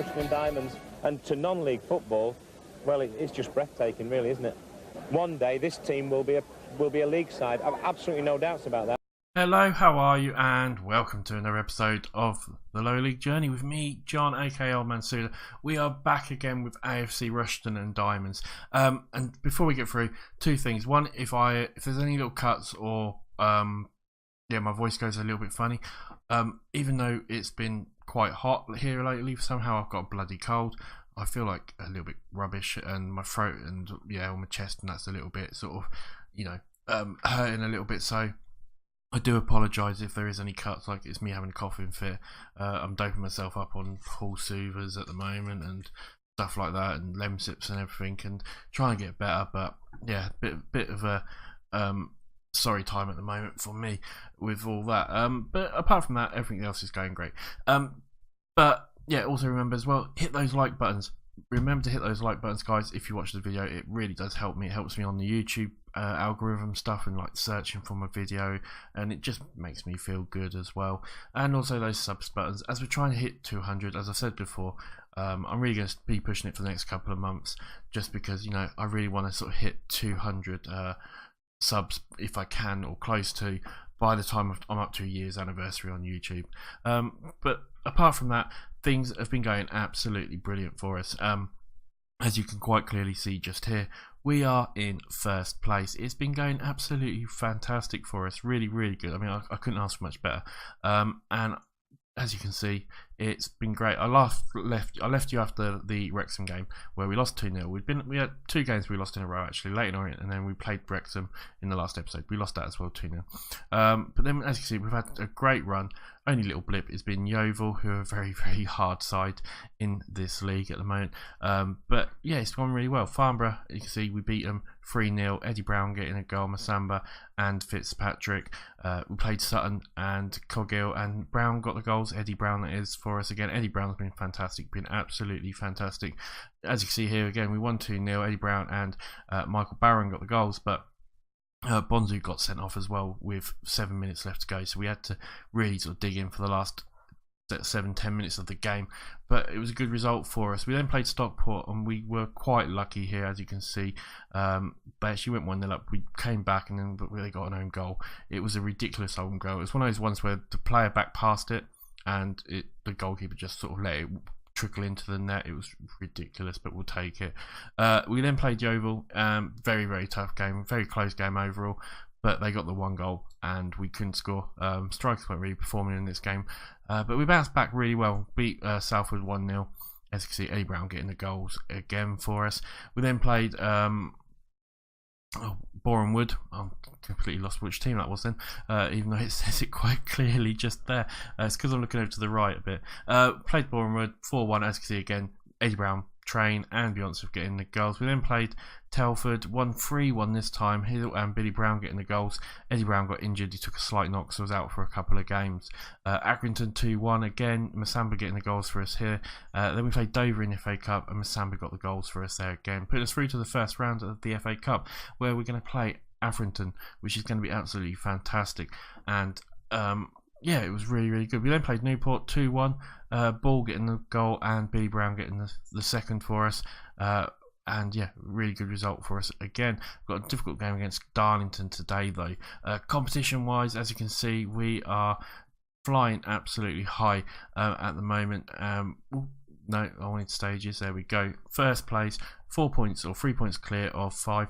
Rushden and Diamonds, and to non-league football, well, it's just breathtaking, really, isn't it? One day this team will be a league side. I've absolutely no doubts about that. Hello, how are you? And welcome to another episode of the Lower League Journey with me, John, aka Old Man Sudor. We are back again with AFC Rushden and Diamonds. And before we get through, two things. One, if there's any little cuts or my voice goes a little bit funny. Even though it's been quite hot here lately, somehow I've got a bloody cold. I feel like a little bit rubbish, and my throat and on my chest, and that's a little bit sort of hurting a little bit. So I do apologise if there is any cuts, like it's me having a coughing fit. I'm doping myself up on Paul Soothers at the moment and stuff like that, and Lemsips and everything, and trying to get better. But yeah, bit of a sorry time at the moment for me with all that. But apart from that, everything else is going great. But yeah, also remember as well, hit those like buttons. Remember to hit those like buttons, guys. If you watch the video, it really does help me. It helps me on the YouTube algorithm stuff and like searching for my video, and it just makes me feel good as well. And also those subs buttons, as we're trying to hit 200, as I said before. I'm really going to be pushing it for the next couple of months, just because I really want to sort of hit 200 subs if I can, or close to, by the time I'm up to a year's anniversary on YouTube. But apart from that, things have been going absolutely brilliant for us. As you can quite clearly see just here, we are in first place. It's been going absolutely fantastic for us. Really, really good. I mean, I couldn't ask for much better. And as you can see, it's been great. I left you after the Wrexham game where we lost 2-0. We had 2 games we lost in a row, actually, Leyton Orient, and then we played Wrexham in the last episode. We lost that as well, 2-0. But then, as you can see, we've had a great run. Only little blip has been Yeovil, who are a very, very hard side in this league at the moment. But yeah, it's gone really well. Farnborough, you can see, we beat them 3-0. Eddie Brown getting a goal, Masamba and Fitzpatrick. We played Sutton and Coggill, and Brown got the goals. Eddie Brown, that is, for us again. Eddie Brown's been fantastic, been absolutely fantastic. As you can see here again, we won 2-0. Eddie Brown and Michael Barron got the goals, but Bonzu got sent off as well with 7 minutes left to go, so we had to really sort of dig in for the last 7-10 minutes of the game. But it was a good result for us. We then played Stockport, and we were quite lucky here, as you can see. They actually went 1-0 up. We came back, and then they got an own goal. It was a ridiculous own goal. It was one of those ones where the player back passed it, and the goalkeeper just sort of let it trickle into the net. It was ridiculous, but we'll take it. We then played Yeovil. Very, very tough game, very close game overall, but they got the 1 goal and we couldn't score. Strikers weren't really performing in this game, but we bounced back really well. Beat Salford 1-0. As you can see, Eddie Brown getting the goals again for us. We then played Boreham Wood. I'm completely lost which team that was then, even though it says it quite clearly just there. It's because I'm looking over to the right a bit. Played Boreham Wood 4-1, as you can see again. Eddie Brown, Train and Beyonce getting the goals. We then played Telford 1-3-1 this time. Hill and Billy Brown getting the goals. Eddie Brown got injured. He took a slight knock, so was out for a couple of games. Accrington 2-1 again. Masamba getting the goals for us here. Then we played Dover in the FA Cup, and Masamba got the goals for us there again. Put us through to the first round of the FA Cup, where we're going to play Accrington, which is going to be absolutely fantastic. And yeah, it was really, really good. We then played Newport 2-1. Ball getting the goal and Billy Brown getting the second for us. And yeah, really good result for us again. Got a difficult game against Darlington today though. Competition wise, as you can see, we are flying absolutely high at the moment. No, I wanted stages. There we go. First place, 4 points or 3 points clear of 5,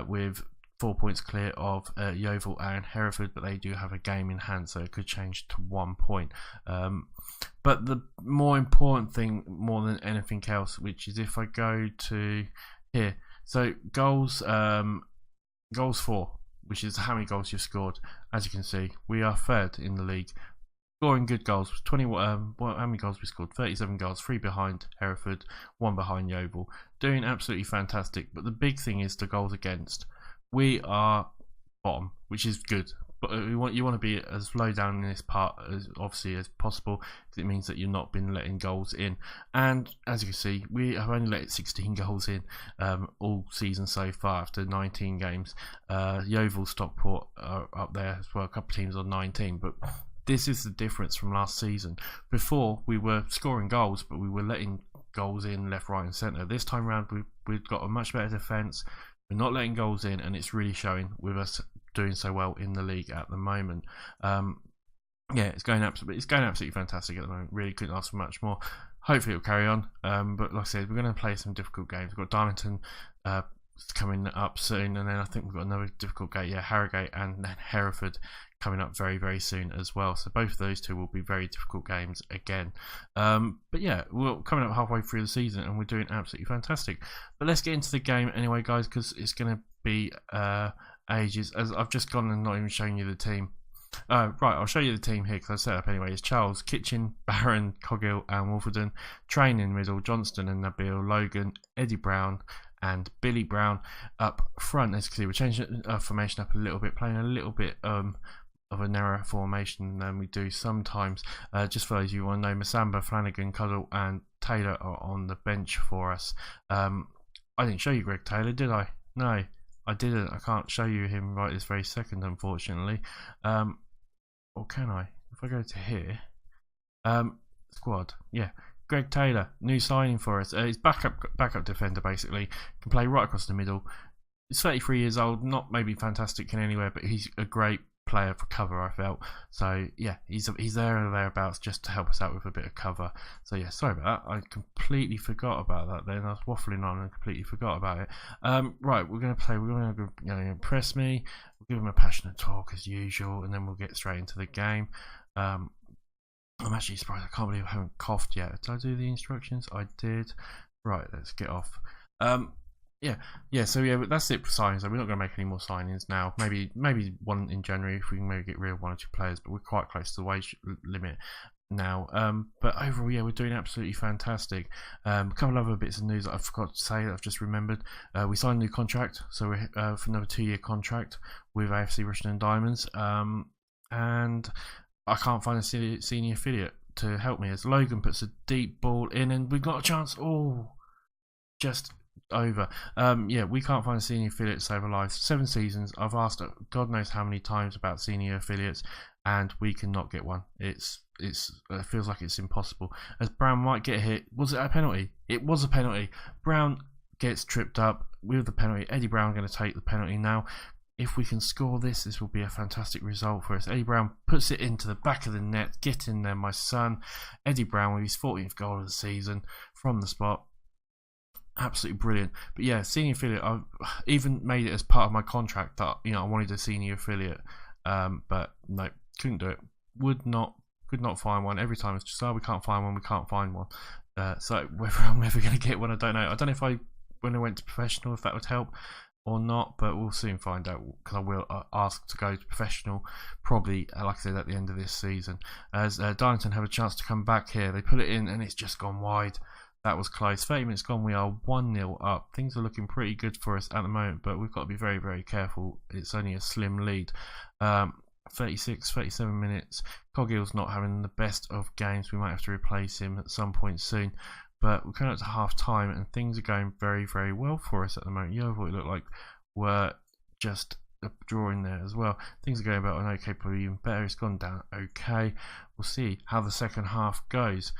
with 4 points clear of Yeovil and Hereford, but they do have a game in hand, so it could change to 1 point. But the more important thing, more than anything else, which is if I go to here, so goals for, which is how many goals you've scored. As you can see, we are third in the league, scoring good goals. 21. How many goals we scored? 37 goals, 3 behind Hereford, 1 behind Yeovil. Doing absolutely fantastic. But the big thing is the goals against. We are bottom, which is good, but you want to be as low down in this part as obviously as possible, because it means that you're not been letting goals in. And as you can see, we have only let 16 goals in all season so far after 19 games. Yeovil, Stockport are up there as well, a couple of teams on 19, but this is the difference from last season. Before, we were scoring goals, but we were letting goals in left, right and centre. This time round we've got a much better defence. We're not letting goals in, and it's really showing with us doing so well in the league at the moment. Yeah, it's going absolutely fantastic at the moment. Really couldn't ask for much more. Hopefully it'll carry on. But like I said, we're going to play some difficult games. We've got Darlington coming up soon, and then I think we've got another difficult game. Yeah, Harrogate and then Hereford coming up very, very soon as well. So both of those two will be very difficult games again. But yeah, we're coming up halfway through the season, and we're doing absolutely fantastic. But let's get into the game anyway, guys, because it's going to be ages. As I've just gone and not even shown you the team. Right, I'll show you the team here because I set up anyway. It's Charles, Kitchen, Barron, Coghill and Wolfenden. Train in the middle, Johnston and Nabil, Logan, Eddie Brown and Billy Brown up front. As you can see, we're changing our formation up a little bit, playing a little bit of a narrower formation than we do sometimes. Just for those of you who want to know, Masamba, Flanagan, Cuddle and Taylor are on the bench for us. I didn't show you Greg Taylor, did I? No, I didn't. I can't show you him right this very second, unfortunately. Or can I? If I go to here, squad, yeah, Greg Taylor, new signing for us. He's backup defender basically. Can play right across the middle. He's 33 years old, not maybe fantastic in anywhere, but he's a great player for cover, I felt. So yeah, he's there and thereabouts just to help us out with a bit of cover. So yeah, sorry about that. I completely forgot about that then. I was waffling on and completely forgot about it. Right, we're going to play. We're going to impress me. We'll give him a passionate talk as usual, and then we'll get straight into the game. I'm actually surprised. I can't believe I haven't coughed yet. Did I do the instructions? I did. Right, let's get off. Yeah. So yeah, that's it for signings. So we're not going to make any more signings now. Maybe one in January if we can maybe get rid of 1 or 2 players. But we're quite close to the wage limit now. But overall, yeah, we're doing absolutely fantastic. A couple of other bits of news that I forgot to say that I've just remembered. We signed a new contract, so we're for another 2-year contract with AFC Rushden and Diamonds. And I can't find a senior affiliate to help me as Logan puts a deep ball in, and we've got a chance. Oh, just over. Yeah, we can't find a senior affiliate to save our lives. 7 seasons. I've asked God knows how many times about senior affiliates, and we cannot get one. It feels like it's impossible. As Brown might get hit. Was it a penalty? It was a penalty. Brown gets tripped up with the penalty. Eddie Brown going to take the penalty now. If we can score this will be a fantastic result for us. Eddie Brown puts it into the back of the net. Get in there, my son. Eddie Brown with his 14th goal of the season from the spot. Absolutely brilliant. But yeah, senior affiliate. I've even made it as part of my contract that I wanted a senior affiliate. But no, couldn't do it. Could not find one. Every time it's just we can't find one. We can't find one. So whether I'm ever going to get one, I don't know. I don't know if when I went to professional, if that would help or not, but we'll soon find out because I will ask to go to professional probably, like I said, at the end of this season. As Darlington have a chance to come back here, they put it in and it's just gone wide. That was close. 30 minutes gone, we are 1-0 up. Things are looking pretty good for us at the moment, but we've got to be very, very careful. It's only a slim lead. 36, 37 minutes. Coghill's not having the best of games. We might have to replace him at some point soon. But we're coming up to half time and things are going very, very well for us at the moment. Yeovil, it looked like, were just a draw in there as well. Things are going about an okay, probably even better. It's gone down okay. We'll see how the second half goes.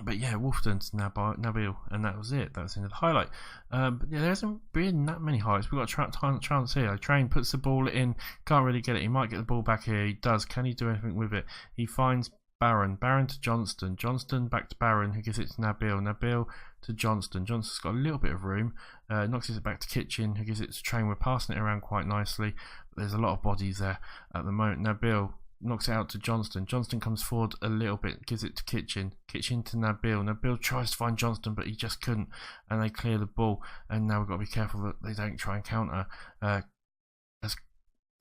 But yeah, Wolfden's Nabil, and that was it. That was the end of the highlight. But yeah, there hasn't been that many highlights. We've got a chance here. Train puts the ball in, can't really get it. He might get the ball back here. He does. Can he do anything with it? He finds Barron to Johnston back to Barron, who gives it to Nabil to Johnston. Johnston's got a little bit of room, knocks it back to Kitchen, who gives it to Train. We're passing it around quite nicely, but there's a lot of bodies there at the moment. Nabil knocks it out to Johnston. Johnston comes forward a little bit, gives it to Kitchen to Nabil tries to find Johnston, but he just couldn't, and they clear the ball. And now we've got to be careful that they don't try and counter as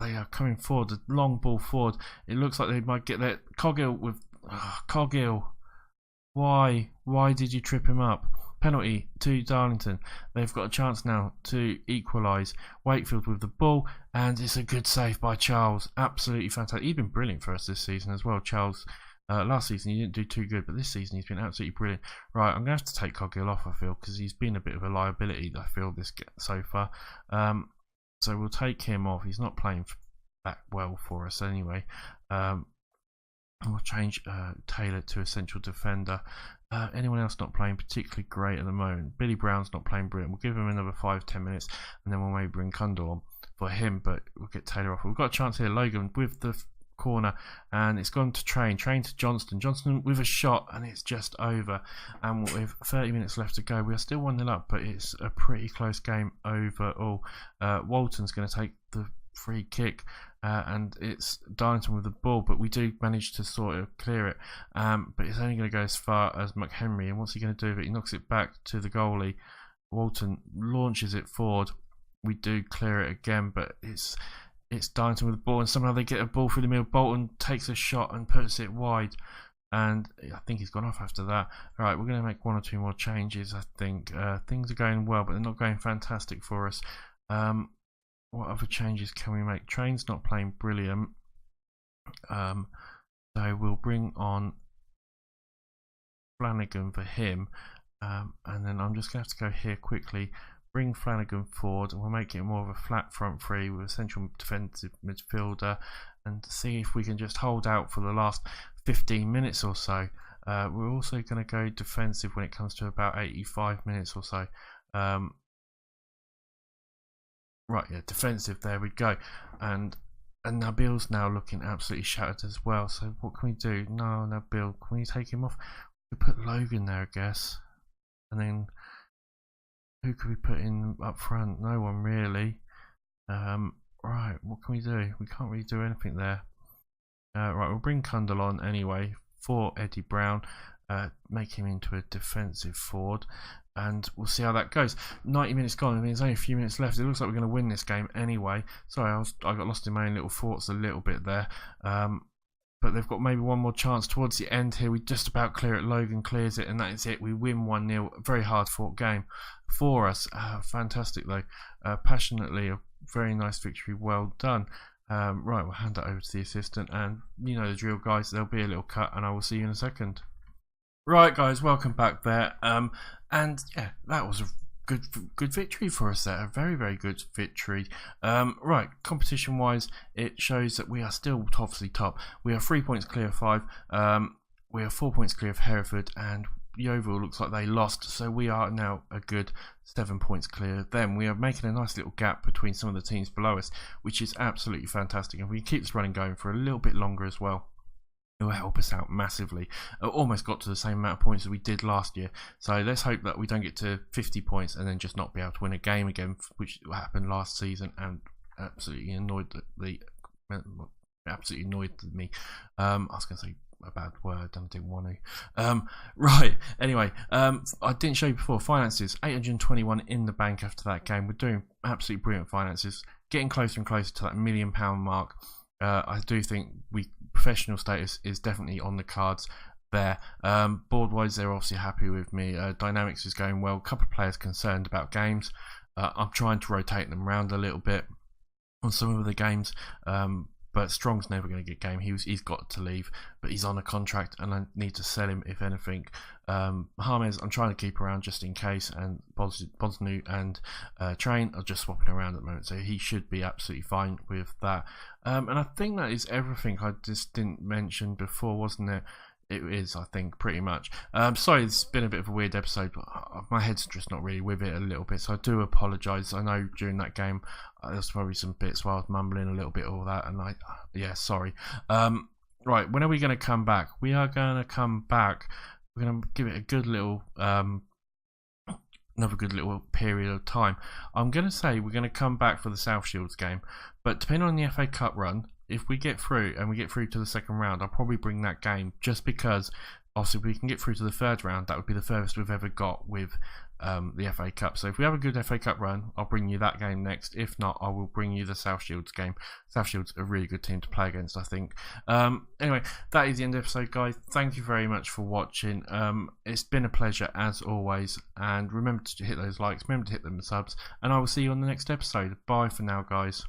they are coming forward, a long ball forward. It looks like they might get there. Coghill with Coghill. Why did you trip him up? Penalty to Darlington. They've got a chance now to equalise. Wakefield with the ball, and it's a good save by Charles. Absolutely fantastic. He's been brilliant for us this season as well. Charles, last season he didn't do too good, but this season he's been absolutely brilliant. Right, I'm going to have to take Coghill off, I feel, because he's been a bit of a liability, I feel, this so far. So we'll take him off. He's not playing that well for us anyway. We'll change Taylor to a central defender. Anyone else not playing particularly great at the moment? Billy Brown's not playing brilliant. We'll give him another 5-10 minutes, and then we'll maybe bring Kundal on for him, but we'll get Taylor off. We've got a chance here. Logan with the corner, and it's gone to Train to Johnston with a shot, and it's just over. And with 30 minutes left to go, we are still 1-0 up, but it's a pretty close game overall. Walton's going to take the free kick, and it's Darlington with the ball, but we do manage to sort of clear it, but it's only going to go as far as McHenry. And what's he going to do with it? He knocks it back to the goalie. Walton launches it forward. We do clear it again, but it's Darlington with the ball, and somehow they get a ball through the middle. Bolton takes a shot and puts it wide, and I think he's gone off after that. Alright, we're going to make 1 or 2 more changes, I think. Things are going well, but they're not going fantastic for us. What other changes can we make? Train's not playing brilliant, so we'll bring on Flanagan for him, and then I'm just going to have to go here quickly. Bring Flanagan forward, and we'll make it more of a flat front three with a central defensive midfielder, and see if we can just hold out for the last 15 minutes or so. We're also going to go defensive when it comes to about 85 minutes or so. Right, yeah, defensive, there we go. And Nabil's now looking absolutely shattered as well, so what can we do? No, Nabil, can we take him off? We put Logan there, I guess. And then who could we put in up front? No one really. Right, what can we do? We can't really do anything there. Right, we'll bring Kundal on anyway for Eddie Brown. Make him into a defensive forward, and we'll see how that goes. 90 minutes gone. I mean, there's only a few minutes left. It looks like we're going to win this game anyway. Sorry, I got lost in my own little thoughts a little bit there. But they've got maybe one more chance towards the end here. We just about clear it. Logan clears it, and that is it. We win 1-0. A very hard fought game for us. Fantastic though. Passionately, a very nice victory. Well done. Right, we'll hand that over to the assistant, and you know the drill, guys. There'll be a little cut, and I will see you in a second. Right, guys, welcome back there. And yeah, that was a good victory for us there. A very good victory. Right, competition wise, it shows that we are still obviously top. We are 3 points clear of 5. We are 4 points clear of Hereford, and Yeovil looks like they lost, so we are now a good 7 points clear of them. We are making a nice little gap between some of the teams below us, which is absolutely fantastic, and we can keep this running going for a little bit longer as well. It will help us out massively. Almost got to the same amount of points as we did last year, so let's hope that we don't get to 50 points and then just not be able to win a game again, which happened last season and absolutely annoyed me. I was going to say a bad word and I didn't want to. Right, anyway, I didn't show you before. Finances, 821 in the bank after that game. We're doing absolutely brilliant finances, getting closer and closer to that £1 million mark. I do think professional status is definitely on the cards there. Board wise, they're obviously happy with me. Dynamics is going well. A couple of players concerned about games. I'm trying to rotate them around a little bit on some of the games, but Strong's never going to get game. He's got to leave, but he's on a contract and I need to sell him if anything. Harmes, I'm trying to keep around just in case, and Bosnu and Train are just swapping around at the moment, so he should be absolutely fine with that. And I think that is everything I just didn't mention before, wasn't it? It is, I think, pretty much. Sorry, it's been a bit of a weird episode, but my head's just not really with it a little bit, so I do apologise. I know during that game there's probably some bits where I was mumbling a little bit, all that, and yeah, sorry. Right, when are we going to come back? We are going to come back. We're going to give it a good little, another good little period of time. I'm going to say we're going to come back for the South Shields game, but depending on the FA Cup run, if we get through and we get through to the second round, I'll probably bring that game, just because obviously if we can get through to the third round, that would be the furthest we've ever got with the FA Cup. So if we have a good FA Cup run, I'll bring you that game next. If not, I will bring you the South Shields game. South Shields are a really good team to play against, I think. Anyway, that is the end of the episode, guys. Thank you very much for watching. It's been a pleasure as always, and remember to hit those likes, remember to hit them subs, and I will see you on the next episode. Bye for now, guys.